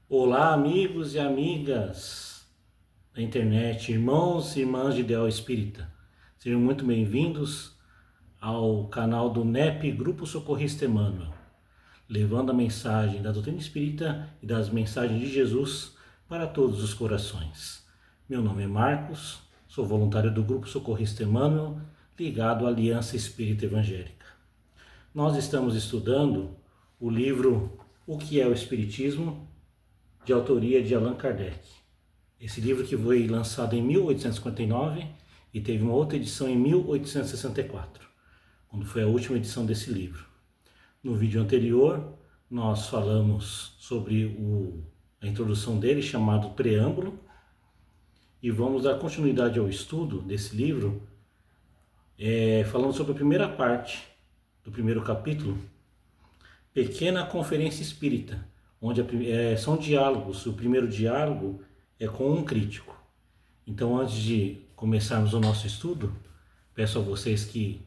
Olá, amigos e amigas da internet, irmãos e irmãs de Ideal Espírita. Sejam muito bem-vindos ao canal do NEP Grupo Socorrista Emmanuel, levando a mensagem da doutrina espírita e das mensagens de Jesus para todos os corações. Meu nome é Marcos, sou voluntário do Grupo Socorrista Emmanuel, ligado à Aliança Espírita Evangélica. Nós estamos estudando o livro O que é o Espiritismo, de autoria de Allan Kardec. Esse livro que foi lançado em 1859 e teve uma outra edição em 1864, quando foi a última edição desse livro. No vídeo anterior, nós falamos sobre a introdução dele, chamado Preâmbulo, e vamos dar continuidade ao estudo desse livro, falando sobre a primeira parte do primeiro capítulo, Pequena Conferência Espírita, onde são diálogos. O primeiro diálogo é com um crítico. Então, antes de começarmos o nosso estudo, peço a vocês que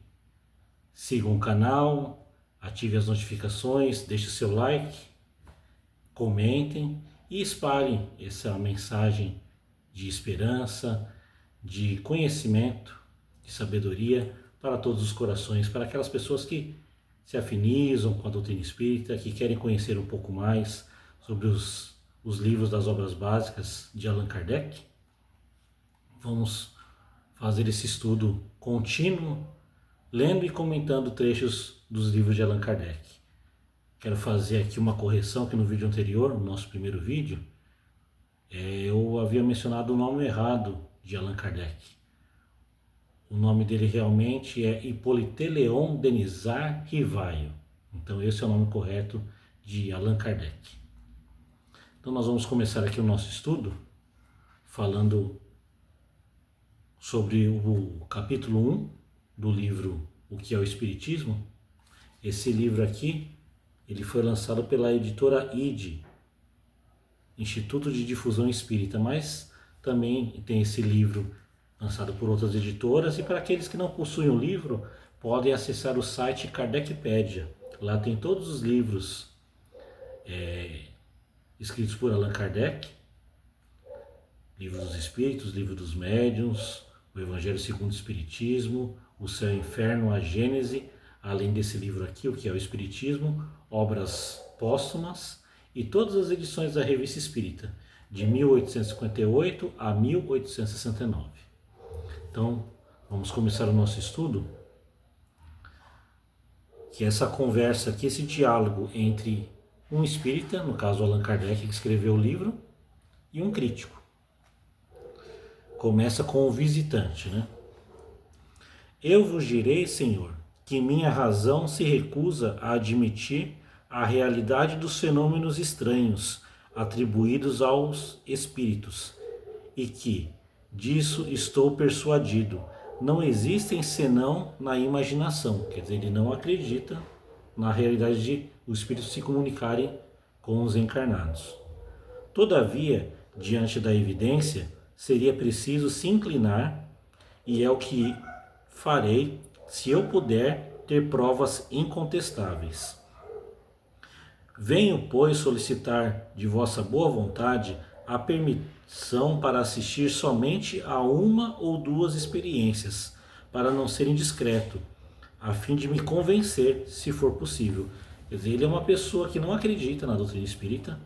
sigam o canal, ativem as notificações, deixem o seu like, comentem e espalhem essa mensagem de esperança, de conhecimento, de sabedoria para todos os corações, para aquelas pessoas que se afinizam com a doutrina espírita, que querem conhecer um pouco mais sobre os livros das obras básicas de Allan Kardec. Vamos fazer esse estudo contínuo, lendo e comentando trechos dos livros de Allan Kardec. Quero fazer aqui uma correção, que no vídeo anterior, no nosso primeiro vídeo, eu havia mencionado o nome errado de Allan Kardec. O nome dele realmente é Hippolyte Léon Denisard Rivaio. Então esse é o nome correto de Allan Kardec. Então nós vamos começar aqui o nosso estudo falando sobre o capítulo 1 do livro O que é o Espiritismo. Esse livro aqui, ele foi lançado pela editora ID, Instituto de Difusão Espírita, mas também tem esse livro lançado por outras editoras, e para aqueles que não possuem o livro, podem acessar o site Kardecpedia. Lá tem todos os livros escritos por Allan Kardec, Livro dos Espíritos, Livro dos Médiuns, o Evangelho segundo o Espiritismo, o Céu e o Inferno, a Gênese, além desse livro aqui, O que é o Espiritismo, obras póstumas e todas as edições da Revista Espírita, de 1858 a 1869. Então, vamos começar o nosso estudo, que é essa conversa aqui, esse diálogo entre um espírita, no caso Allan Kardec, que escreveu o livro, e um crítico. Começa com o visitante, né? Eu vos direi, Senhor, que minha razão se recusa a admitir a realidade dos fenômenos estranhos atribuídos aos espíritos, e que, disso estou persuadido, não existem senão na imaginação. Quer dizer, ele não acredita na realidade de os espíritos se comunicarem com os encarnados. Todavia, diante da evidência, seria preciso se inclinar, e é o que farei se eu puder ter provas incontestáveis. Venho, pois, solicitar de vossa boa vontade a permissão para assistir somente a uma ou duas experiências, para não ser indiscreto, a fim de me convencer, se for possível. Quer dizer, ele é uma pessoa que não acredita na doutrina espírita,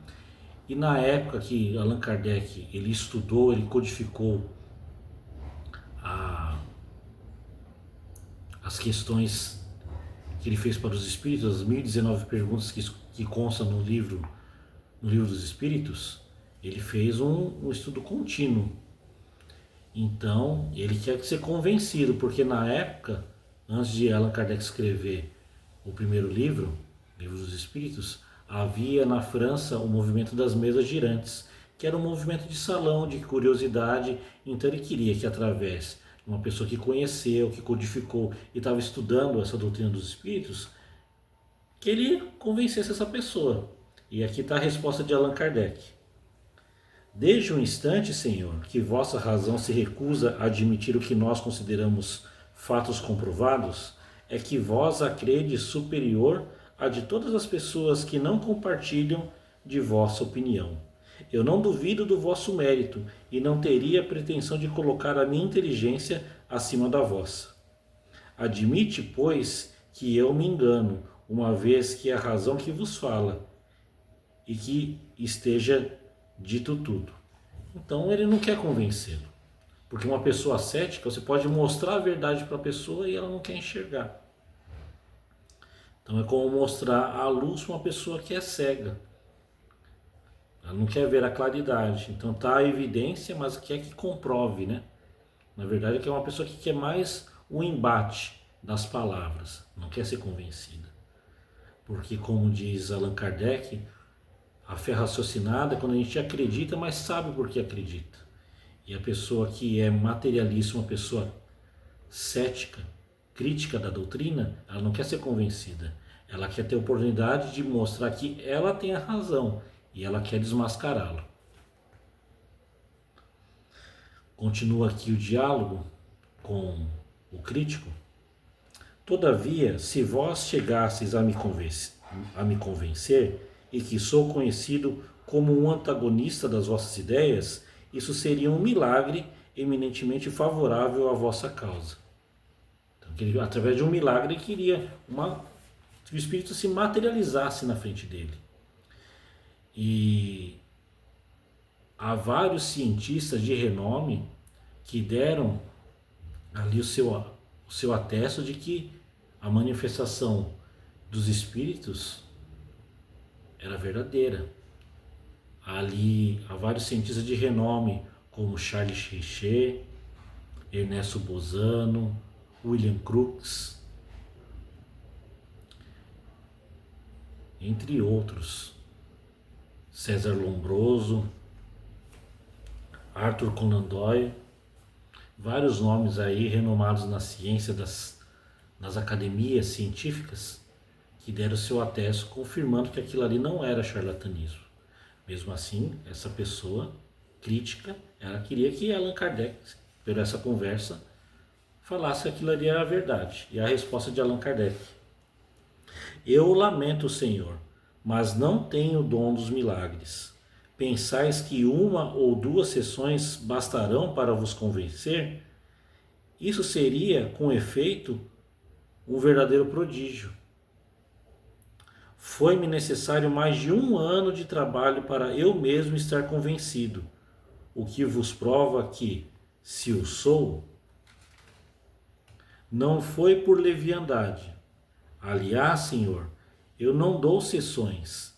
e na época que Allan Kardec ele estudou, ele codificou as questões que ele fez para os espíritos, as 1019 perguntas que constam no livro dos Espíritos, ele fez um estudo contínuo. Então, ele quer ser convencido, porque na época, antes de Allan Kardec escrever o primeiro livro, Livro dos Espíritos, havia na França o movimento das mesas girantes, que era um movimento de salão, de curiosidade. Então ele queria que, através de uma pessoa que conheceu, que codificou e estava estudando essa doutrina dos Espíritos, que ele convencesse essa pessoa. E aqui está a resposta de Allan Kardec. Desde o instante, Senhor, que vossa razão se recusa a admitir o que nós consideramos fatos comprovados, é que vós a credes superior a de todas as pessoas que não compartilham de vossa opinião. Eu não duvido do vosso mérito e não teria pretensão de colocar a minha inteligência acima da vossa. Admite, pois, que eu me engano, uma vez que é a razão que vos fala e que esteja dito tudo. Então ele não quer convencê-lo. Porque uma pessoa cética, você pode mostrar a verdade para a pessoa e ela não quer enxergar. Então é como mostrar a luz para uma pessoa que é cega. Ela não quer ver a claridade. Então está a evidência, mas quer que comprove, né? Na verdade é que é uma pessoa que quer mais o embate das palavras, não quer ser convencida. Porque como diz Allan Kardec, a fé raciocinada é quando a gente acredita, mas sabe por que acredita. E a pessoa que é materialista, uma pessoa cética, crítica da doutrina, ela não quer ser convencida. Ela quer ter a oportunidade de mostrar que ela tem a razão e ela quer desmascará-lo. Continua aqui o diálogo com o crítico. Todavia, se vós chegasseis a me convencer e que sou conhecido como um antagonista das vossas ideias, isso seria um milagre eminentemente favorável à vossa causa. Então, através de um milagre, ele queria que o Espírito se materializasse na frente dele. E há vários cientistas de renome que deram ali o seu atesto de que a manifestação dos espíritos era verdadeira. Ali há vários cientistas de renome, como Charles Richet, Ernesto Bozano, William Crookes, entre outros, César Lombroso, Arthur Conan Doyle, vários nomes aí renomados na ciência, nas academias científicas, que deram seu atesto confirmando que aquilo ali não era charlatanismo. Mesmo assim, essa pessoa crítica, ela queria que Allan Kardec, por essa conversa, falasse que aquilo ali era a verdade. E a resposta de Allan Kardec: eu lamento, Senhor, mas não tenho o dom dos milagres. Pensais que uma ou duas sessões bastarão para vos convencer? Isso seria, com efeito, um verdadeiro prodígio. Foi-me necessário mais de 1 ano de trabalho para eu mesmo estar convencido, o que vos prova que, se o sou, não foi por leviandade. Aliás, Senhor, eu não dou sessões,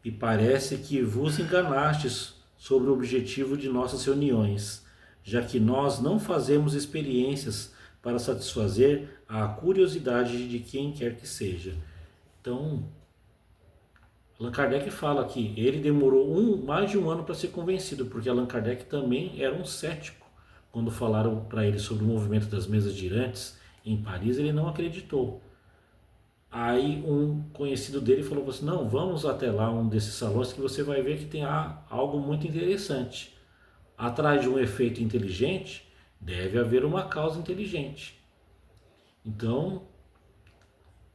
e parece que vos enganastes sobre o objetivo de nossas reuniões, já que nós não fazemos experiências para satisfazer a curiosidade de quem quer que seja. Então, Allan Kardec fala que ele demorou mais de 1 ano para ser convencido, porque Allan Kardec também era um cético. Quando falaram para ele sobre o movimento das mesas girantes em Paris, ele não acreditou. Aí um conhecido dele falou assim: não, vamos até lá, um desses salões, que você vai ver que tem algo muito interessante. Atrás de um efeito inteligente, deve haver uma causa inteligente. Então,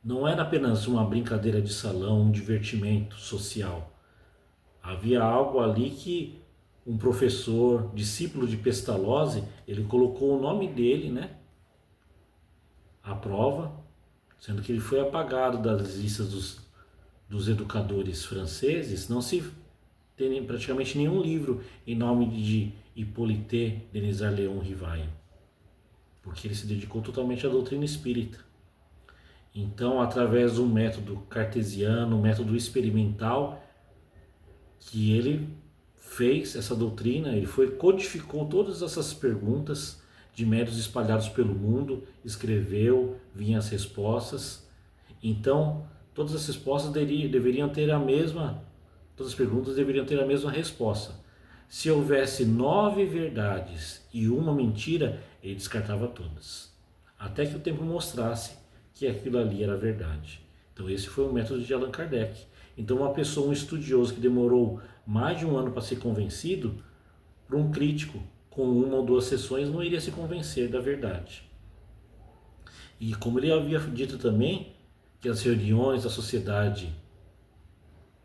não era apenas uma brincadeira de salão, um divertimento social. Havia algo ali que um professor, discípulo de Pestalozzi, ele colocou o nome dele, né, à prova, sendo que ele foi apagado das listas dos educadores franceses. Não se tem praticamente nenhum livro em nome de Hippolyte Denisard Leon Rivail, porque ele se dedicou totalmente à doutrina espírita. Então, através do método cartesiano, um método experimental, que ele fez essa doutrina, ele codificou todas essas perguntas de médiuns espalhados pelo mundo, escreveu, vinham as respostas. Então, todas as respostas deveriam ter a mesma, todas as perguntas deveriam ter a mesma resposta. Se houvesse 9 verdades e uma mentira, ele descartava todas, até que o tempo mostrasse que aquilo ali era verdade. Então esse foi o método de Allan Kardec. Então uma pessoa, um estudioso que demorou mais de 1 ano para ser convencido, para um crítico com 1 ou 2 sessões não iria se convencer da verdade. E como ele havia dito também, que as reuniões da sociedade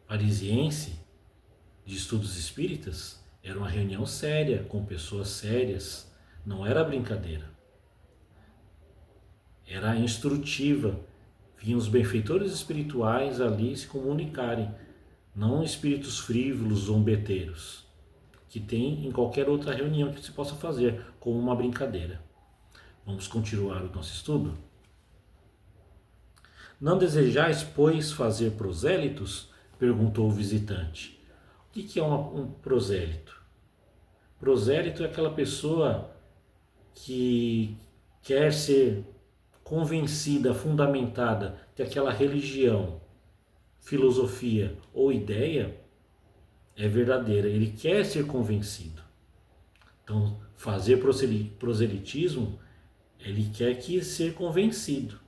parisiense de estudos espíritas era uma reunião séria, com pessoas sérias, não era brincadeira. Era instrutiva. Vinham os benfeitores espirituais ali se comunicarem, não espíritos frívolos, zombeteiros, que tem em qualquer outra reunião que se possa fazer, como uma brincadeira. Vamos continuar o nosso estudo? Não desejais, pois, fazer prosélitos? Perguntou o visitante. O que é um prosélito? Prosélito é aquela pessoa que quer ser convencida, fundamentada que aquela religião, filosofia ou ideia é verdadeira. Ele quer ser convencido. Então, fazer proselitismo, ele quer ser convencido.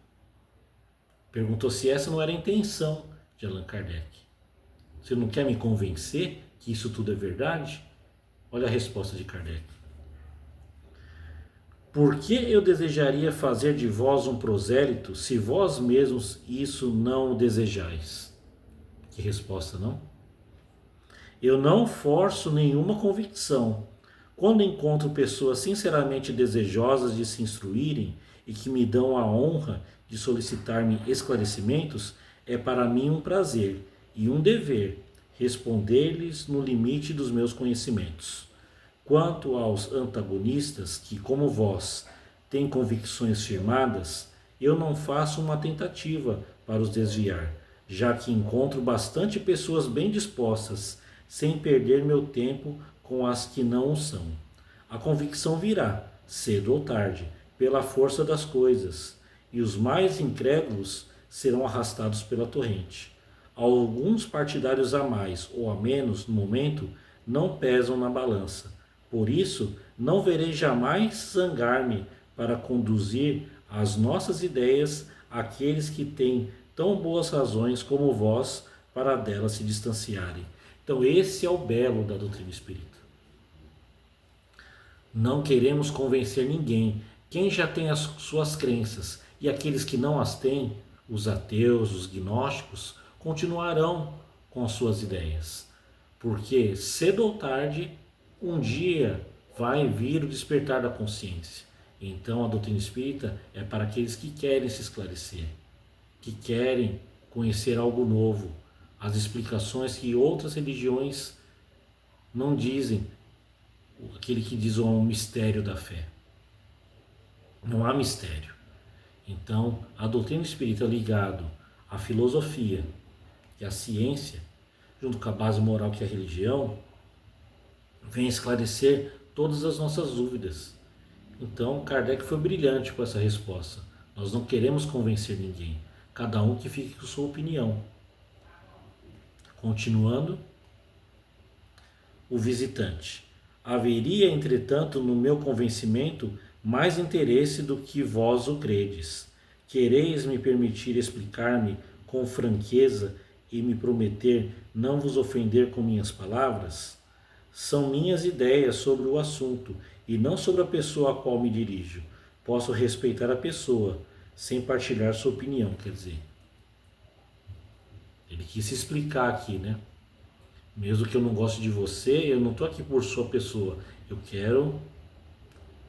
Perguntou se essa não era a intenção de Allan Kardec. Você não quer me convencer que isso tudo é verdade? Olha a resposta de Kardec. Por que eu desejaria fazer de vós um prosélito, se vós mesmos isso não o desejais? Que resposta, não? Eu não forço nenhuma convicção. Quando encontro pessoas sinceramente desejosas de se instruírem e que me dão a honra de solicitar-me esclarecimentos, é para mim um prazer e um dever responder-lhes no limite dos meus conhecimentos. Quanto aos antagonistas que, como vós, têm convicções firmadas, eu não faço uma tentativa para os desviar, já que encontro bastante pessoas bem dispostas, sem perder meu tempo com as que não o são. A convicção virá, cedo ou tarde, pela força das coisas, e os mais incrédulos serão arrastados pela torrente. Alguns partidários a mais ou a menos no momento não pesam na balança. Por isso, não verei jamais zangar-me para conduzir as nossas ideias àqueles que têm tão boas razões como vós para delas se distanciarem. Então, esse é o belo da doutrina espírita. Não queremos convencer ninguém. Quem já tem as suas crenças e aqueles que não as têm, os ateus, os gnósticos, continuarão com as suas ideias. Porque cedo ou tarde, um dia vai vir o despertar da consciência. Então a doutrina espírita é para aqueles que querem se esclarecer, que querem conhecer algo novo, as explicações que outras religiões não dizem, aquele que diz um mistério da fé. Não há mistério. Então a doutrina espírita ligado à filosofia e à ciência, junto com a base moral que é a religião, vem esclarecer todas as nossas dúvidas. Então, Kardec foi brilhante com essa resposta. Nós não queremos convencer ninguém. Cada um que fique com sua opinião. Continuando, o visitante. Haveria, entretanto, no meu convencimento, mais interesse do que vós o credes. Quereis me permitir explicar-me com franqueza e me prometer não vos ofender com minhas palavras? São minhas ideias sobre o assunto e não sobre a pessoa a qual me dirijo. Posso respeitar a pessoa sem partilhar sua opinião, quer dizer. Ele quis se explicar aqui, né? Mesmo que eu não goste de você, eu não estou aqui por sua pessoa. Eu quero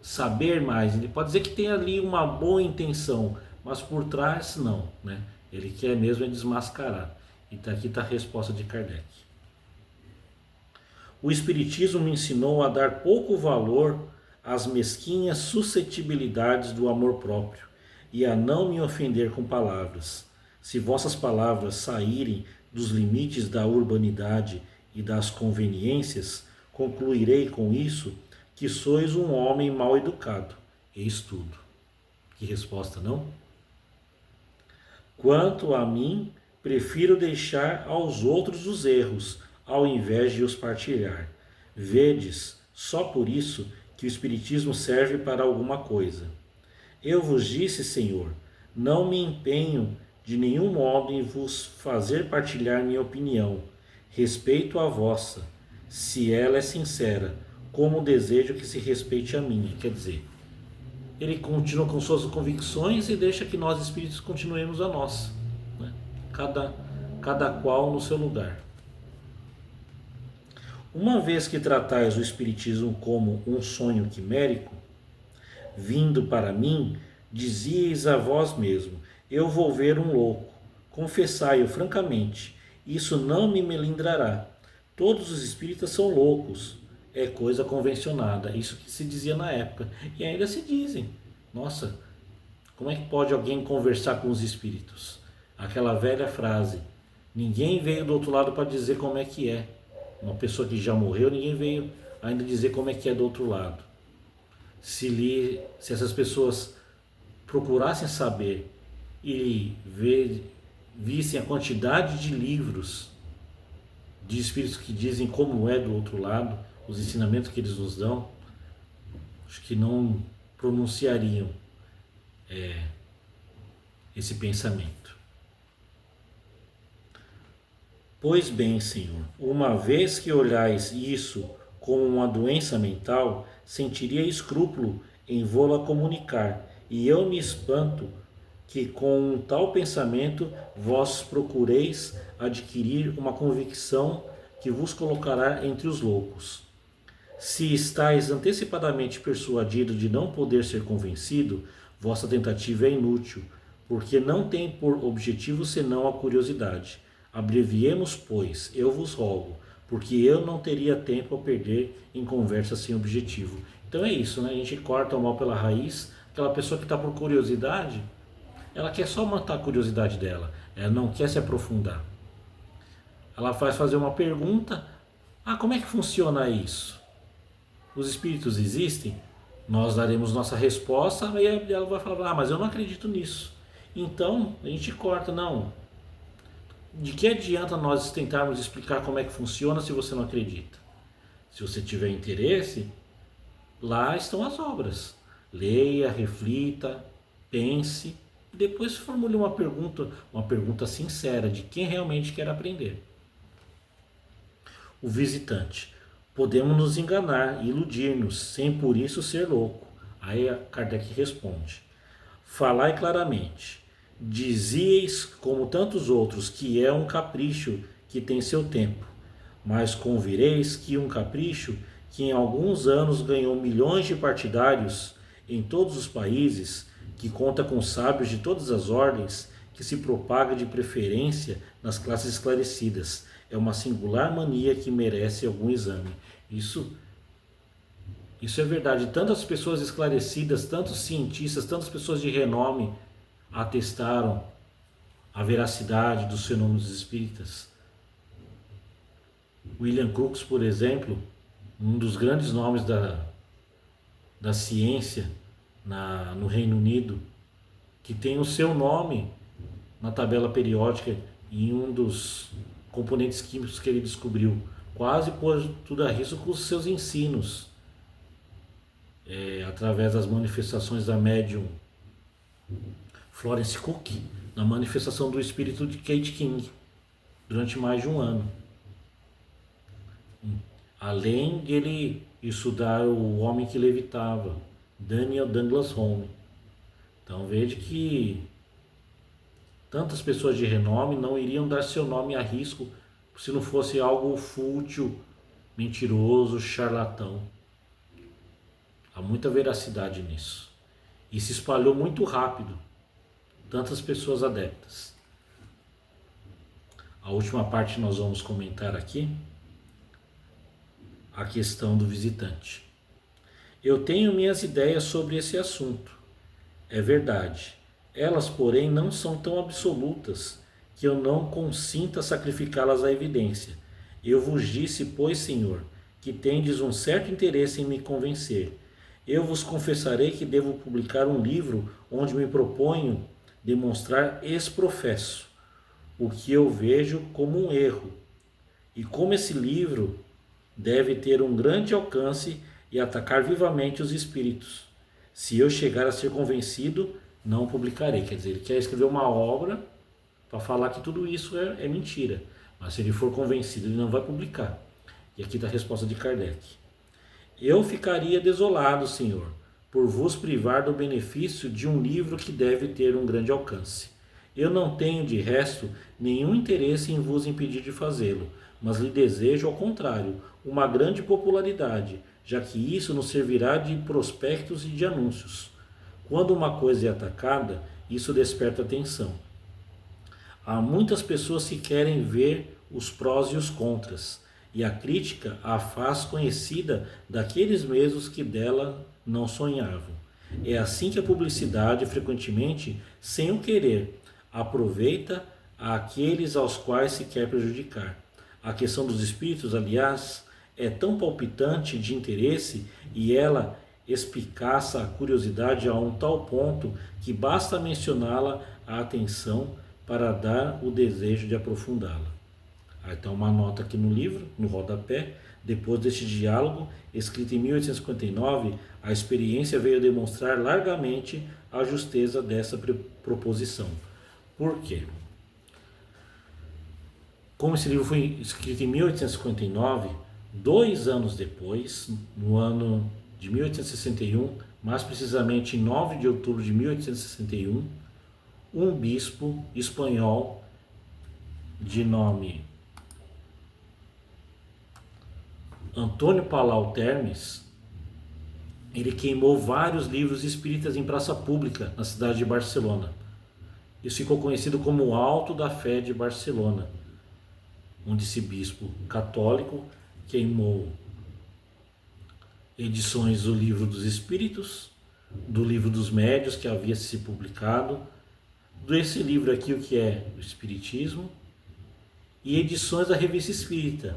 saber mais. Ele pode dizer que tem ali uma boa intenção, mas por trás não, né? Ele quer mesmo é desmascarar. E aqui está a resposta de Kardec. O Espiritismo me ensinou a dar pouco valor às mesquinhas suscetibilidades do amor próprio e a não me ofender com palavras. Se vossas palavras saírem dos limites da urbanidade e das conveniências, concluirei com isso que sois um homem mal educado. Eis tudo. Que resposta, não? Quanto a mim, prefiro deixar aos outros os erros, ao invés de os partilhar. Vedes, só por isso, que o Espiritismo serve para alguma coisa. Eu vos disse, Senhor, não me empenho de nenhum modo em vos fazer partilhar minha opinião. Respeito a vossa, se ela é sincera, como desejo que se respeite a minha. Quer dizer, ele continua com suas convicções e deixa que nós espíritos continuemos a nossa, né? Cada qual no seu lugar. Uma vez que tratais o Espiritismo como um sonho quimérico, vindo para mim, dizíeis a vós mesmo: eu vou ver um louco. Confessai-o francamente, isso não me melindrará. Todos os espíritas são loucos. É coisa convencionada, isso que se dizia na época. E ainda se dizem. Nossa, como é que pode alguém conversar com os espíritos? Aquela velha frase: ninguém veio do outro lado para dizer como é que é. Uma pessoa que já morreu, ninguém veio ainda dizer como é que é do outro lado. Se essas pessoas procurassem saber e vissem a quantidade de livros de espíritos que dizem como é do outro lado, os ensinamentos que eles nos dão, acho que não pronunciariam esse pensamento. Pois bem, Senhor, uma vez que olhais isso como uma doença mental, sentiria escrúpulo em vô-la comunicar, e eu me espanto que com um tal pensamento vós procureis adquirir uma convicção que vos colocará entre os loucos. Se estáis antecipadamente persuadido de não poder ser convencido, vossa tentativa é inútil, porque não tem por objetivo senão a curiosidade. Abreviemos, pois, eu vos rogo, porque eu não teria tempo a perder em conversa sem objetivo. Então é isso, né? A gente corta o mal pela raiz. Aquela pessoa que está por curiosidade, ela quer só matar a curiosidade dela, ela não quer se aprofundar. Ela faz fazer uma pergunta: como é que funciona isso? Os espíritos existem? Nós daremos nossa resposta, e ela vai falar: mas eu não acredito nisso. Então a gente corta. Não, de que adianta nós tentarmos explicar como é que funciona se você não acredita? Se você tiver interesse, lá estão as obras. Leia, reflita, pense, e depois formule uma pergunta sincera de quem realmente quer aprender. O visitante: podemos nos enganar e iludir-nos, sem por isso ser louco. Aí Kardec responde: falai claramente. Dizieis, como tantos outros, que é um capricho que tem seu tempo, mas convireis que um capricho que em alguns anos ganhou milhões de partidários em todos os países, que conta com sábios de todas as ordens, que se propaga de preferência nas classes esclarecidas, é uma singular mania que merece algum exame. Isso é verdade. Tantas pessoas esclarecidas, tantos cientistas, tantas pessoas de renome atestaram a veracidade dos fenômenos espíritas. William Crookes, por exemplo, um dos grandes nomes da ciência no Reino Unido, que tem o seu nome na tabela periódica em um dos componentes químicos que ele descobriu, quase pôs tudo a risco com os seus ensinos, através das manifestações da médium Florence Cook, na manifestação do espírito de Kate King, durante mais de um ano. Além de ele estudar o homem que levitava, Daniel Douglas Home. Então veja que tantas pessoas de renome não iriam dar seu nome a risco se não fosse algo fútil, mentiroso, charlatão. Há muita veracidade nisso. E se espalhou muito rápido. Tantas pessoas adeptas. A última parte nós vamos comentar aqui, a questão do visitante. Eu tenho minhas ideias sobre esse assunto. É verdade. Elas, porém, não são tão absolutas que eu não consinta sacrificá-las à evidência. Eu vos disse, pois, Senhor, que tendes um certo interesse em me convencer. Eu vos confessarei que devo publicar um livro onde me proponho demonstrar ex-professo o que eu vejo como um erro, e como esse livro deve ter um grande alcance e atacar vivamente os espíritos. Se eu chegar a ser convencido, não publicarei. Quer dizer, ele quer escrever uma obra para falar que tudo isso é mentira, mas se ele for convencido, ele não vai publicar. E aqui está a resposta de Kardec. Eu ficaria desolado, Senhor, por vos privar do benefício de um livro que deve ter um grande alcance. Eu não tenho, de resto, nenhum interesse em vos impedir de fazê-lo, mas lhe desejo, ao contrário, uma grande popularidade, já que isso nos servirá de prospectos e de anúncios. Quando uma coisa é atacada, isso desperta atenção. Há muitas pessoas que querem ver os prós e os contras, e a crítica a faz conhecida daqueles mesmos que dela não sonhavam. É assim que a publicidade, frequentemente, sem o querer, aproveita aqueles aos quais se quer prejudicar. A questão dos espíritos, aliás, é tão palpitante de interesse e ela espicaça a curiosidade a um tal ponto que basta mencioná-la a atenção para dar o desejo de aprofundá-la. Então, uma nota aqui no livro, no rodapé: depois deste diálogo, escrito em 1859, a experiência veio demonstrar largamente a justeza dessa proposição. Por quê? Como esse livro foi escrito em 1859, 2 anos depois, no ano de 1861, mais precisamente em 9 de outubro de 1861, um bispo espanhol de nome Antônio Palau Termes, ele queimou vários livros espíritas em praça pública na cidade de Barcelona. Isso ficou conhecido como o Alto da Fé de Barcelona, onde esse bispo católico queimou edições do Livro dos Espíritos, do Livro dos Médios, que havia se publicado, desse livro aqui, o que é o Espiritismo, e edições da Revista Espírita,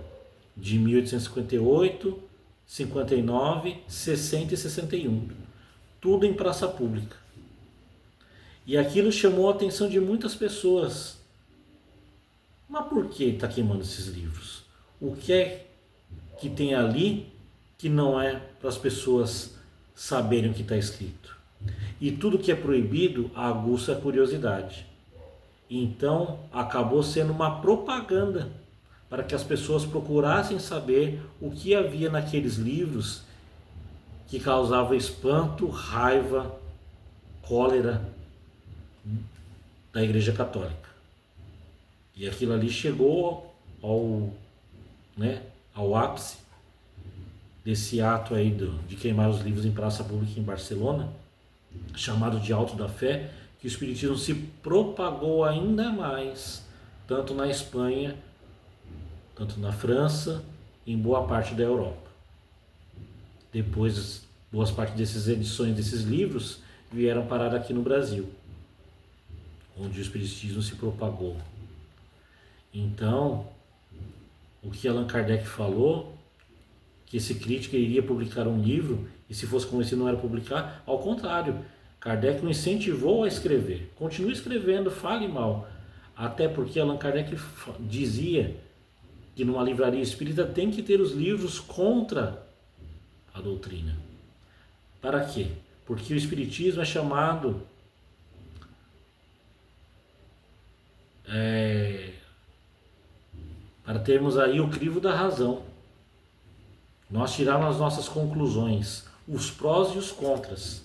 de 1858, 59, 60 e 61. Tudo em praça pública. E aquilo chamou a atenção de muitas pessoas. Mas por que está queimando esses livros? O que é que tem ali que não é para as pessoas saberem o que está escrito? E tudo que é proibido aguça a curiosidade. Então acabou sendo uma propaganda para que as pessoas procurassem saber o que havia naqueles livros que causavam espanto, raiva, cólera da Igreja Católica. E aquilo ali chegou ao ápice desse ato aí de queimar os livros em praça pública em Barcelona, chamado de Alto da Fé, que o Espiritismo se propagou ainda mais, tanto na Espanha, tanto na França e em boa parte da Europa. Depois, boas parte dessas edições desses livros vieram parar aqui no Brasil, onde o Espiritismo se propagou. Então, o que Allan Kardec falou, que esse crítico iria publicar um livro, e se fosse convencido não era publicar, ao contrário, Kardec o incentivou a escrever. Continue escrevendo, fale mal. Até porque Allan Kardec dizia que numa livraria espírita tem que ter os livros contra a doutrina. Para quê? Porque o espiritismo é chamado para termos aí o crivo da razão. Nós tirarmos as nossas conclusões, os prós e os contras.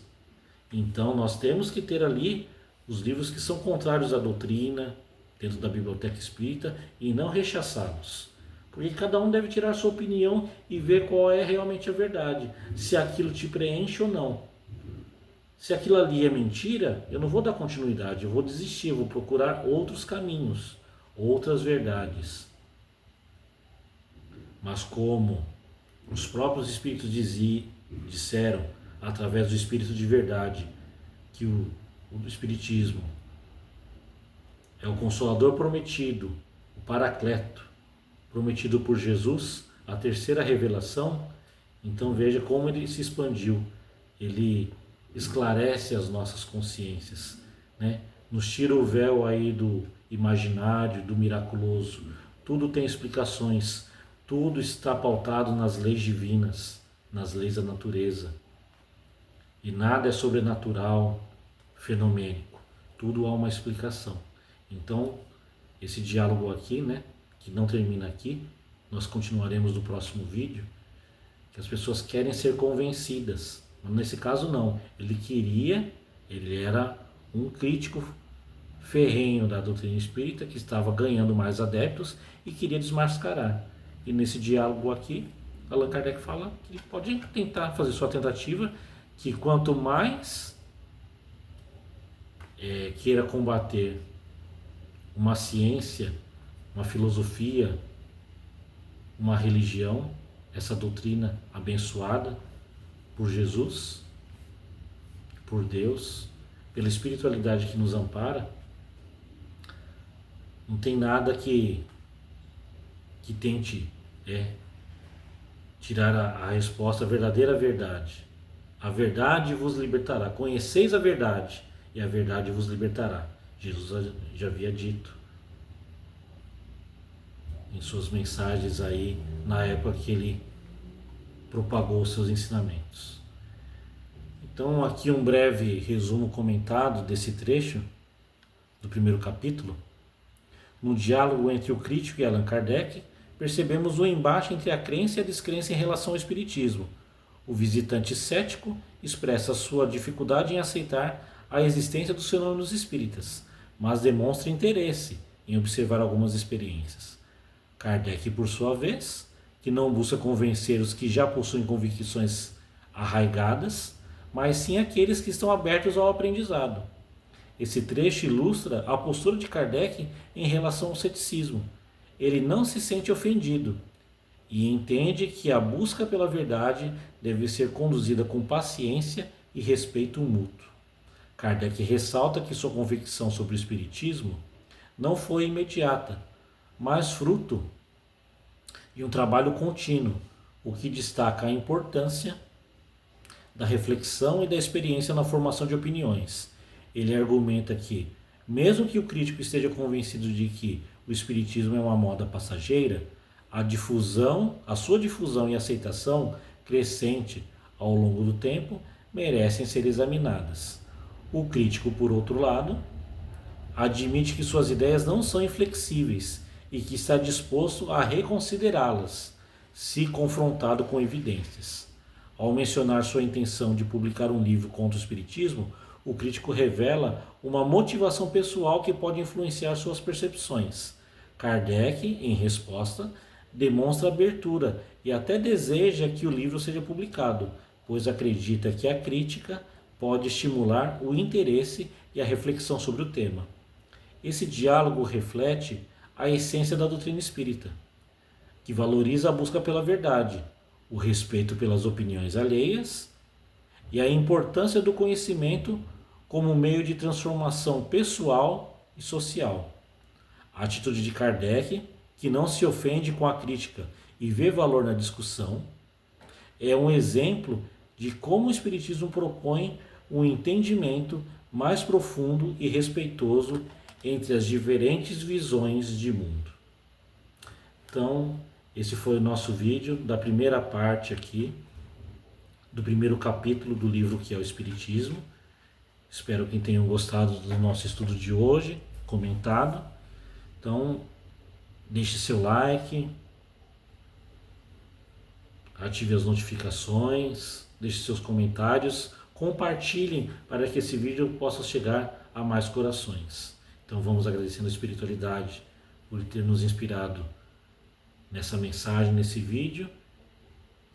Então nós temos que ter ali os livros que são contrários à doutrina, dentro da biblioteca espírita, e não rechaçá-los. Porque cada um deve tirar a sua opinião e ver qual é realmente a verdade, se aquilo te preenche ou não. Se aquilo ali é mentira, eu não vou dar continuidade, eu vou desistir, eu vou procurar outros caminhos, outras verdades. Mas como os próprios espíritos disseram, através do Espírito de Verdade, que o Espiritismo é o Consolador prometido, o Paracleto, prometido por Jesus, a terceira revelação. Então veja como ele se expandiu, ele esclarece as nossas consciências, né? Nos tira o véu aí do imaginário, do miraculoso. Tudo tem explicações, tudo está pautado nas leis divinas, nas leis da natureza. E nada é sobrenatural, fenomênico. Tudo há uma explicação. Então, esse diálogo aqui, né, que não termina aqui, nós continuaremos no próximo vídeo, que as pessoas querem ser convencidas. Mas nesse caso não, ele era um crítico ferrenho da doutrina espírita, que estava ganhando mais adeptos e queria desmascarar. E nesse diálogo aqui, Allan Kardec fala que pode tentar fazer sua tentativa, que quanto mais queira combater uma ciência, uma filosofia, uma religião, essa doutrina abençoada por Jesus, por Deus, pela espiritualidade que nos ampara, não tem nada que tente tirar a resposta, a verdadeira verdade. A verdade vos libertará. Conheceis a verdade e a verdade vos libertará. Jesus já havia dito em suas mensagens aí, na época que ele propagou os seus ensinamentos. Então aqui um breve resumo comentado desse trecho do primeiro capítulo. No diálogo entre o crítico e Allan Kardec, percebemos o embate entre a crença e a descrença em relação ao espiritismo. O visitante cético expressa sua dificuldade em aceitar a existência dos fenômenos espíritas, mas demonstra interesse em observar algumas experiências. Kardec, por sua vez, que não busca convencer os que já possuem convicções arraigadas, mas sim aqueles que estão abertos ao aprendizado. Esse trecho ilustra a postura de Kardec em relação ao ceticismo. Ele não se sente ofendido e entende que a busca pela verdade deve ser conduzida com paciência e respeito mútuo. Kardec ressalta que sua convicção sobre o espiritismo não foi imediata, mas fruto de um trabalho contínuo, o que destaca a importância da reflexão e da experiência na formação de opiniões. Ele argumenta que, mesmo que o crítico esteja convencido de que o espiritismo é uma moda passageira, a sua difusão e aceitação crescente ao longo do tempo merecem ser examinadas. O crítico, por outro lado, admite que suas ideias não são inflexíveis e que está disposto a reconsiderá-las, se confrontado com evidências. Ao mencionar sua intenção de publicar um livro contra o espiritismo, o crítico revela uma motivação pessoal que pode influenciar suas percepções. Kardec, em resposta, demonstra abertura e até deseja que o livro seja publicado, pois acredita que a crítica pode estimular o interesse e a reflexão sobre o tema. Esse diálogo reflete a essência da doutrina espírita, que valoriza a busca pela verdade, o respeito pelas opiniões alheias e a importância do conhecimento como meio de transformação pessoal e social. A atitude de Kardec, que não se ofende com a crítica e vê valor na discussão, é um exemplo de como o Espiritismo propõe um entendimento mais profundo e respeitoso entre as diferentes visões de mundo. Então, esse foi o nosso vídeo da primeira parte aqui, do primeiro capítulo do livro que é o Espiritismo. Espero que tenham gostado do nosso estudo de hoje, comentado. Então, deixe seu like, ative as notificações, deixe seus comentários, compartilhem para que esse vídeo possa chegar a mais corações. Então vamos agradecendo a espiritualidade por ter nos inspirado nessa mensagem, nesse vídeo,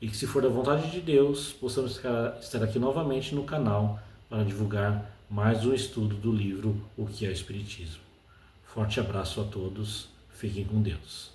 e que, se for da vontade de Deus, possamos estar aqui novamente no canal para divulgar mais um estudo do livro O que é o Espiritismo. Forte abraço a todos, fiquem com Deus.